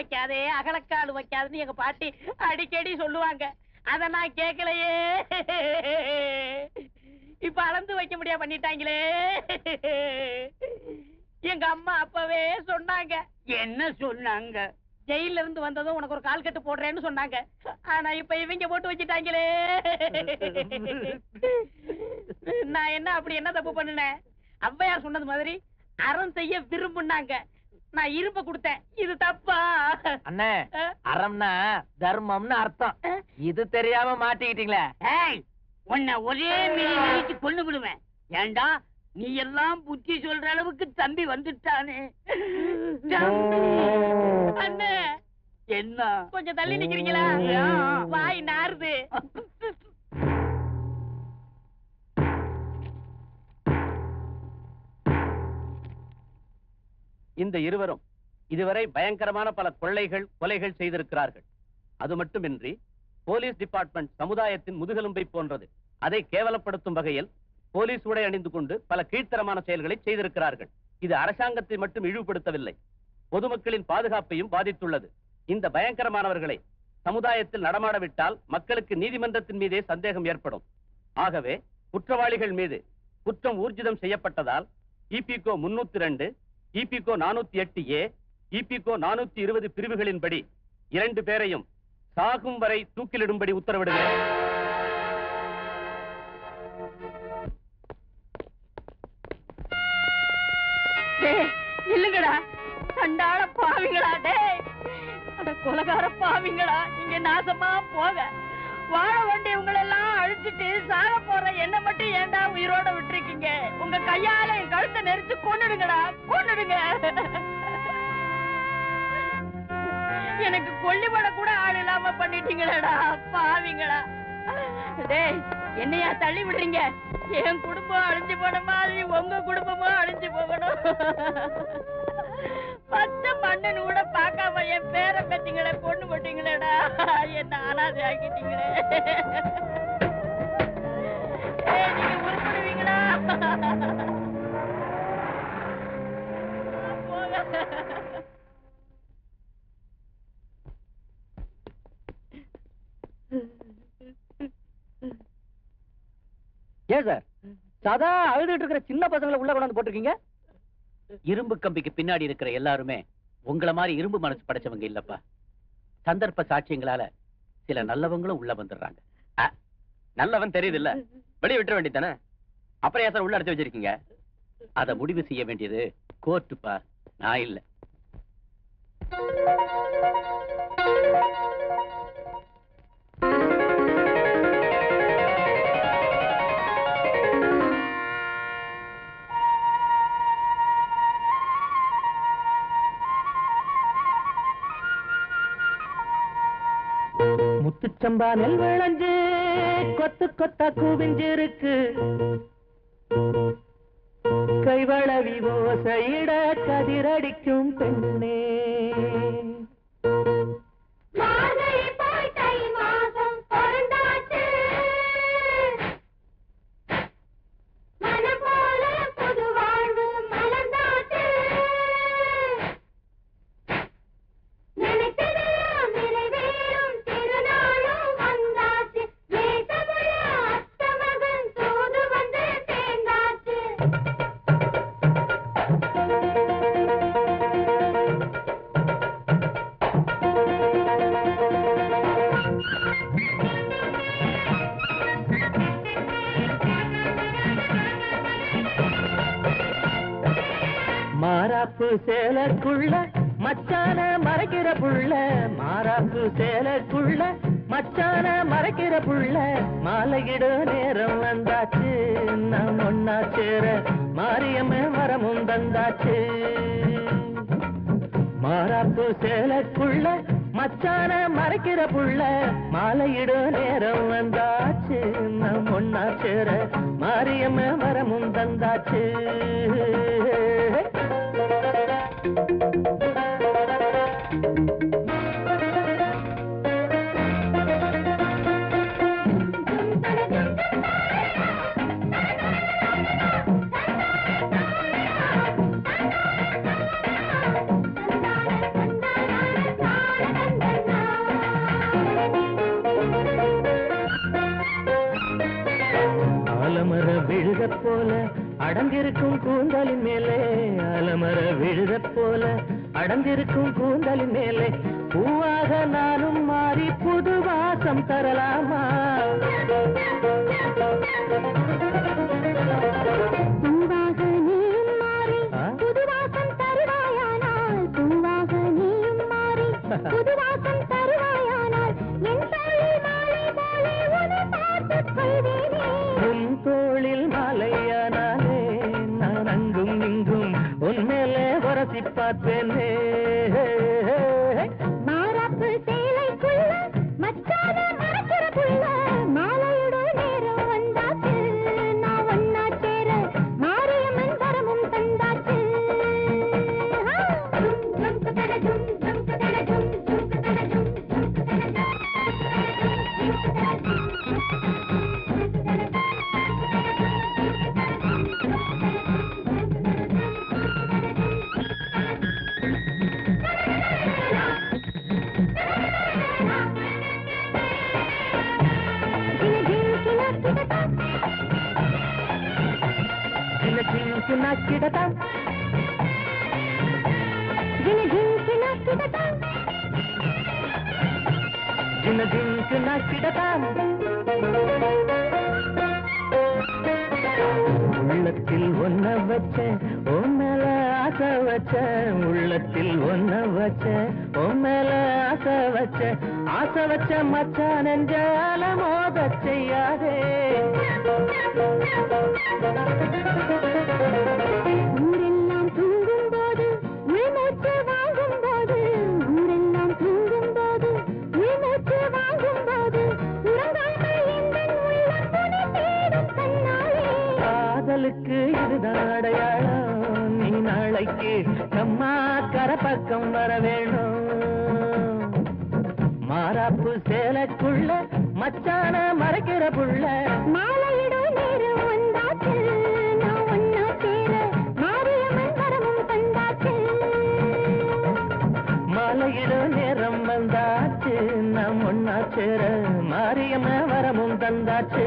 வைக்காதே அகலக்கால் வைக்காதுன்னு எங்க பாட்டி அடிக்கடி சொல்லுவாங்க. அத நான் கேட்கலையே. இப்ப அளந்து வைக்க முடியாது பண்ணிட்டாங்களே. எங்க அம்மா அப்பவே சொன்னாங்க. என்ன சொன்னாங்க? ஜெயில இருந்து வந்ததும் உனக்கு ஒரு கால் கட்டு போடுறேன்னு சொன்னாங்க. ஆனா இப்ப இவங்க போட்டு வச்சுட்டாங்களே. நான் என்ன அப்படி என்ன தப்பு பண்ணுனேன்? ஔவையார் சொன்னது மாதிரி அறம் செய்ய விரும்புனாங்க. நான் இரும்ப கொடுத்தேன். இது தப்பா? அண்ணே, அறம்னா தர்மம்னு அர்த்தம். இது தெரியாம மாட்டிக்கிட்டீங்களே. உன்னை ஒரே மிதிச்சு கொண்டு விடுவேன். ஏண்டா நீ எல்லாம் புத்தி சொல்ற அளவுக்கு தம்பி வந்துட்டானே. அண்ணே, என்ன கொஞ்சம் தள்ளி நிக்கிறீங்களா? வாய் நாறுது. இந்த இருவரும் இதுவரை பயங்கரமான பல கொள்ளைகள் கொலைகள் செய்திருக்கிறார்கள். அது மட்டுமின்றி போலீஸ் டிபார்ட்மெண்ட் சமுதாயத்தின் முதுகெலும்பை போன்றது. அதை கேவலப்படுத்தும் வகையில் போலீஸ் உடை அணிந்து கொண்டு பல கீழ்த்தரமான செயல்களை செய்திருக்கிறார்கள். இது அரசாங்கத்தை மட்டும் இழிவுபடுத்தவில்லை, பொதுமக்களின் பாதுகாப்பையும் பாதித்துள்ளது. இந்த பயங்கரமானவர்களை சமுதாயத்தில் நடமாடவிட்டால் மக்களுக்கு நீதிமன்றத்தின் மீதே சந்தேகம் ஏற்படும். ஆகவே குற்றவாளிகள் மீது குற்றம் ஊர்ஜிதம் செய்யப்பட்டதால் இபிகோ 302, இபிகோ 408A, இபிகோ 420 பிரிவுகளின்படி 2 பேரையும் சாகும் வரை தூக்கிலிடும்படி உத்தரவிடுகிறேன். இல்லங்கடா, சண்டாள பாவிங்களா, டேய் அட கொலகார பாவிங்களா, நீங்க நாசமா போக. வாழ வேண்டியவங்களெல்லாம் அழிச்சிட்டு சாக போற என்ன மட்டும் ஏண்டா உயிரோட விட்டுருக்கீங்க? உங்க கையால என் கழுத்தை நெரிச்சு கொன்னுடுங்கடா, கொன்னுடுங்க. எனக்கு கொல்லிபட கூட ஆள் இல்லாம பண்ணிட்டீங்களடா பாவிங்களா. டேய் என்னையா தள்ளி விடுறீங்க? என் குடும்பம் அழிஞ்சு போன மாதிரி உங்க குடும்பமும் அழிஞ்சு போகணும். பச்சை மண்ணு கூட பார்க்காம என் பேர பத்திங்களை கொண்டு போட்டீங்களேடா. என்ன அனாதை ஆக்கிட்டீங்களே. நீங்க உருப்படுவீங்களா? ஏன் சார் சதா அழுதுட்டு இருக்கிற சின்ன பசங்களை உள்ள கொண்டாந்து போட்டிருக்கீங்க? இரும்பு கம்பிக்கு பின்னாடி இருக்கிற எல்லாருமே உங்களை மாதிரி இரும்பு மனசு படைச்சவங்க இல்லப்பா. சந்தர்ப்ப சாட்சியங்களால சில நல்லவங்களும் உள்ள வந்துடுறாங்க. நல்லவன் தெரியுது இல்ல, வெளியே விட்டுற வேண்டியதானே. அப்புறம் ஏன் சார் உள்ள அடைச்சு வச்சிருக்கீங்க? அதை முடிவு செய்ய வேண்டியது கோர்ட்டுப்பா, நான் இல்ல. முத்துச்சம்பா நெல் விளைஞ்சு கொத்து கொத்தா குவிஞ்சிருக்கு, கைவளவி ஓசையிட கதிரடிக்கும் பெண்ணே. மாறாப்பு சேலக்குள்ள மச்சான மறைக்கிற புள்ள, மாறாப்பு சேலக்குள்ள மச்சான மறைக்கிற புள்ள, மாலையிட நேரம் வந்தாச்சு, நாம் ஒன்னா சேர மாரியம்ம வரமும் தந்தாச்சு. மாறாப்பு சேலக்குள்ள மச்சான மறைக்கிற புள்ள, மாலையிட நேரம் வந்தாச்சு, நாம் ஒன்னா சேர மாரியம்ம வரமும் தந்தாச்சு. போல அடங்கிருக்கும் கூந்தலின் மேலே அலமர விழுத போல அடங்கிருக்கும் கூந்தலின் மேலே பூவாக நானும் மாறி புது வாசம் தரலாமா? பூவாக நீயும் மாறி புது வாசம் தருவாயானால் பூவாக நீயும் மாறி புது வாசம் தருவாயானால் என் தோளில் மாலை போலே உன்னை பார்த்துக் கொள்வேனே. உன் தோளில் மாலையானாலே நான் அங்கும் இங்கும் உன் மேலே உரசி பார்ப்பேனே. மாறாப்பு சேலைக்குள்ள மச்சான மறக்கிற புள்ள மாலையோட நேரம் வந்தாச்சு நான் ஒன்னா சேர மாரியம்மன் வரமும் தந்தாச்சு. கிடதா உள்ளத்தில் ஒன்ன வச்ச உன் மேல ஆசை வச்ச உள்ளத்தில் ஒன்ன வச்ச உன் மேல ஆசை வச்ச மச்சான் நெஞ்சால மோத செய்யாதே. ஊரெல்லாம் தூங்கும் போது உள்மூச்சு வாங்கும் போது ஊரெல்லாம் தூங்கும் போது உள்மூச்சு வாங்கும் போது உறங்காமல் எந்தன் உள்ளம் துணை தேடும் கண்ணாலே. காதலுக்கு இதுதான் அடையாளம். நீ நாளைக்கு அம்மா கரை பக்கம் வர வேணும். மாறாப்பு சேலைக்குள்ள மச்சான மறைக்கிற புள்ள மாலையிடும் நேரம் வந்தாச்சு நான் ஒன்னா சேர மாரியம்மன் வரமும் தந்தாச்சு. மாலையிட நேரம் வந்தாச்சு நாம் ஒன்னா சேர மாரியம்ம வரமும் தந்தாச்சு.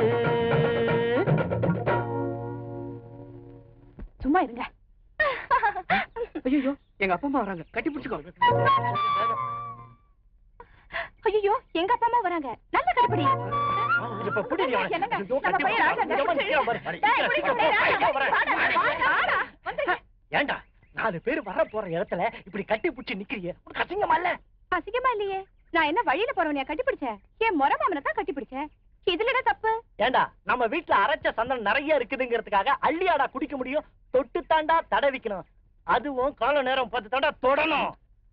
சும்மா இருங்க. ஐயோ எங்க அப்பா அம்மா வராங்க, கட்டி பிடிச்சுக்கோ. ஐயோ எங்க அப்பா அம்மா வராங்க, நல்ல கட்டுப்படி. ஏண்டா 4 பேர் வர போற இடத்துல இப்படி கட்டி பிடிச்சு நிக்கிறிய, அசிங்கமா இல்ல? அசிங்கமா இல்லையே, நான் என்ன வழியில போறவனையா கட்டி பிடிச்சேன்? என் முறை மாமனை தான் கட்டி பிடிச்சேன். இதுல என்ன தப்பு? ஏண்டா நம்ம வீட்டுல அரைச்ச சந்தனம் நிறைய இருக்குதுங்கிறதுக்காக அள்ளியாடா குடிக்க முடியும்? தொட்டு தாண்டா தடவிக்கணும், அதுவும் கால நேரம் 10 தாண்டா தொடணும்.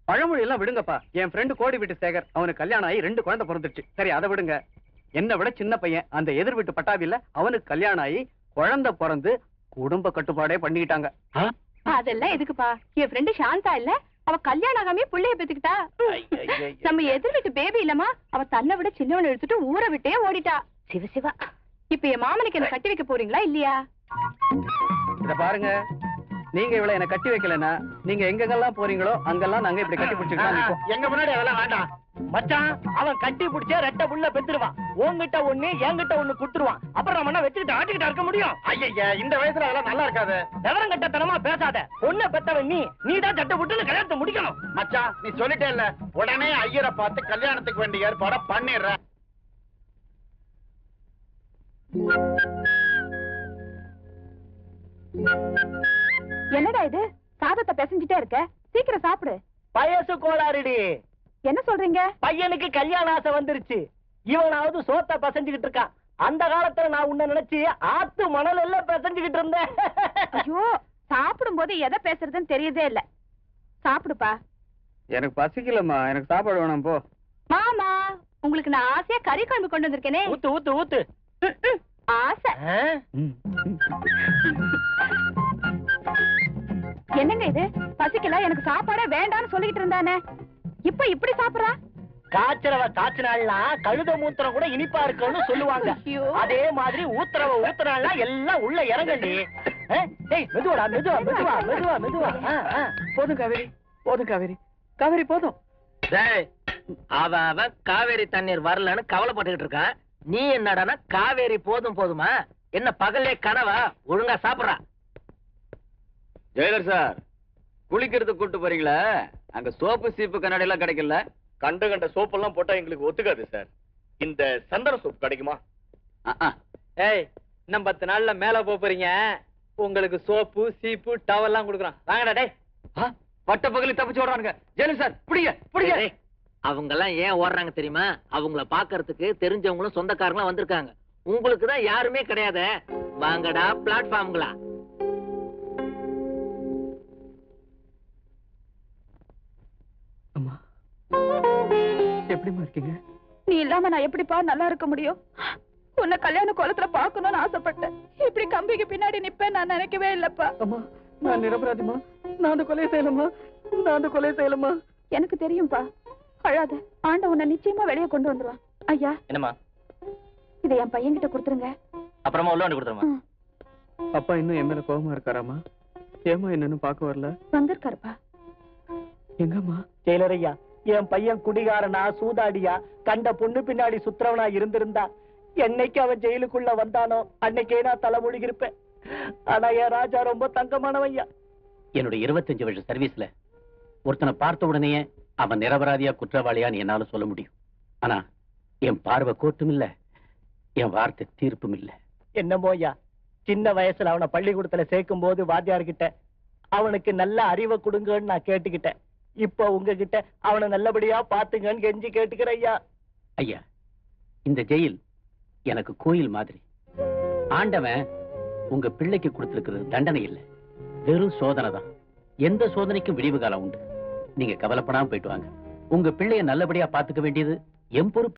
பழமொழி எல்லாம் விடுங்கப்பா. என் ஃப்ரெண்டு கோடி வீட்டு சேகர், அவனுக்கு கல்யாணம் ஆகி 2 குழந்தை பிறந்துருச்சு. சரி அதை விடுங்க. என்னை விட சின்ன பையன் அந்த எதிர் வீட்டு பட்டாபில அவனுக்கு கல்யாணம் ஆகி குழந்தை பிறந்து குடும்ப கட்டுப்பாடே பண்ணிக்கிட்டாங்க. அதெல்லாம் எதுக்குப்பா? என் ஃப்ரெண்டு சாந்தா இல்ல, அவ கல்யாணம் ஆகாமே புள்ளைய பெத்துக்கிட்டா. நம்ம எதிர் வீட்டு பேபி இல்லமா, அவ தன்னை விட சின்னவனை எடுத்துட்டு ஊரை விட்டே ஓடிட்டா. சிவ சிவா, இப்ப என் மாமனுக்கு என்ன கட்டி வைக்க போறீங்களா இல்லையா? இத பாருங்க, நீங்க இவளை என்ன கட்டி வைக்கலன்னா நீங்க எங்கெல்லாம் போறீங்களோ அங்கெல்லாம் நாங்க இப்படி கட்டி பிடிச்சிருக்கோம். எங்க முன்னாடி அதெல்லாம் வேண்டாம் மச்சான். அவன் கட்டி பிடிச்ச ரெட்ட புள்ள பெத்துருவான். உன்கிட்ட ஒண்ணு என்கிட்ட ஒண்ணு குடுத்துருவான். அப்புறம் நம்ம என்ன வச்சுக்கிட்டு ஆட்டிக்கிட்டு இருக்க முடியும்? ஐயா இந்த வயசுல அதெல்லாம் நல்லா இருக்காது. விவரம் கட்டத்தனமா பேசாத. பொண்ணை பெத்தவன் நீ தான் சட்டை புட்டுன்னு கல்யாணத்தை முடிக்கணும். மச்சான் நீ சொல்லிட்டே இல்ல, உடனே ஐயரை பார்த்து கல்யாணத்துக்கு வேண்டிய ஏற்பாட பண்ணிடுற. என்னடா இது, சாதத்தை பிசைஞ்சிட்டே இருக்க, சீக்கிரம் சாப்பிடு. வயசு கோளாறுடி. என்ன சொல்றீங்க? பையனுக்கு கல்யாண ஆசை வந்துருச்சு. இவனாவது சோத்த பசஞ்சுக்கிட்டு இருக்கான். அந்த காலத்துல நான் உன்ன நினைச்சு ஆத்து மணல் எல்லாம் பசஞ்சுக்கிட்டு இருந்தேன். ஐயோ, சாப்பிடும் போது எதை பேசுறதுன்னு தெரியுதே இல்ல. சாப்பிடுப்பா. எனக்கு பசிக்கலம்மா, எனக்கு சாப்பாடு வேணாம் போ. மாமா, உங்களுக்கு நான் ஆசையா கறி குழம்பு கொண்டு வந்திருக்கேனே. ஊத்து ஊத்து ஊத்து. ஆசை. என்னங்க இது, பசிக்கல எனக்கு சாப்பாடே வேண்டாம்னு சொல்லிட்டு இருந்தானே, இப்ப இப்படி சாப்பிடுறா? காய்ச்சறவ காய்ச்சினாள்னா கழுத மூத்திரம் கூட இனிப்பா இருக்குன்னு சொல்லுவாங்க. அதே மாதிரி ஊத்துறாள்னா எல்லாம் உள்ள இறங்கண்டி. மெதுவாடா, மெதுவா மெதுவா மெதுவா மெதுவா. போதும் காவேரி, போதும் காவேரி, காவேரி போதும். அவன் காவேரி தண்ணீர் வரலன்னு கவலைப்பட்டுக்கிட்டு இருக்கான். நீ என்னடானா காவேரி போதும் போதுமா? என்ன பகலே கனவா? ஒழுங்கா சாப்பிடுறா. ஜெயலர் சார், குளிக்கிறதுக்கு கூட்டு போறீங்களா? அங்க சோப்பு சீப்பு கண்ணாடி எல்லாம் கிடைக்கல. கண்ட சோப்பெல்லாம் போட்டா எங்களுக்கு ஒத்துக்காது சார். இந்த சந்தன சோப் கிடைக்குமா? ஏய், இன்னும் 10 நாள்ல மேல போறீங்க. உங்களுக்கு சோப்பு சீப்பு டவல்லாம் கொடுக்குறான். வாங்கடா டேய். பட்ட பகலி தப்பிச்சு ஓடுறானுங்க. ஜெயலர் சார், பிடிங்க பிடிங்க. அவங்க எல்லாம் ஏன் ஓடுறாங்க தெரியுமா? அவங்கள பாக்குறதுக்கு தெரிஞ்சவங்களும் சொந்தக்காரங்களும் வந்திருக்காங்க. உங்களுக்கு தான் யாருமே கிடையாது. வாங்கடா பிளாட்ஃபார்ம்களா. அம்மா, எப்படிமா இருக்கீங்க? நீ இல்லாம நான் எப்படிப்பா நல்லா இருக்க முடியும்? உன்னை கல்யாண கோலத்துல பாக்கணும்னு ஆசைப்பட்டேன். இப்படி கம்பிக்கு பின்னாடி நிப்பேன் நான் நினைக்கவே இல்லப்பா. அம்மா, நான் நிரபராதிமா. நான் அந்த கொலை செய்யலமா. நான் அந்த கொலை செய்யலமா. எனக்கு தெரியும்பா. அழாத. ஆண்ட உன்னை நிச்சயமா வெளியே கொண்டு வந்துருவான். ஐயா, என்னம்மா? இதை என் பையன்கிட்ட கொடுத்துருங்க. அப்புறமா உள்ள வந்து கொடுத்துருமா. அப்பா இன்னும் என் மேல கோபமா இருக்காராமா? ஏமா என்னன்னு பாக்க வரல? வந்திருக்காருப்பா. எங்கம்மா? ஜெயலரையா, என் பையன் குடிகாரனா சூதாடியா கண்ட பொண்ணு பின்னாடி சுத்துறவனா இருந்திருந்தா என்னைக்கு அவன் ஜெயிலுக்குள்ள வந்தானோ அன்னைக்கே நான் தலை முழுகிருப்பேன். ஆனா என் ராஜா ரொம்ப தங்கமானவையா. என்னுடைய 25 வருஷ சர்வீஸ்ல ஒருத்தனை பார்த்த உடனே அவன் நிரபராதியா குற்றவாளியான்னு என்னால சொல்ல முடியும். ஆனா என் பார்வை கோர்ட்டும் இல்ல, என் வார்த்தை தீர்ப்பும் இல்ல. என்னமோ ஐயா, சின்ன வயசுல அவனை பள்ளிக்கூடத்துல சேர்க்கும் போது வாத்தியார்கிட்ட அவனுக்கு நல்ல அறிவை கொடுங்கன்னு நான் கேட்டுக்கிட்டேன். இப்ப உங்ககிட்ட அவனை நல்லபடியா பாத்துங்கன்னு கெஞ்சி கேட்டுக்கிறேன் ஐயா. ஐயா, இந்த ஜெயில் எனக்கு கோயில் மாதிரி. ஆண்டவன் உங்க பிள்ளைக்கு கொடுத்திருக்கிறது தண்டனை இல்லை, வெறும் சோதனை தான். எந்த சோதனைக்கும் விடிவு காலம் உண்டு. நீங்க கவலைப்படாம போயிட்டு வாங்க. உங்க பிள்ளைய நல்லபடியா பாத்துக்க வேண்டியது என் பொறுப்பு.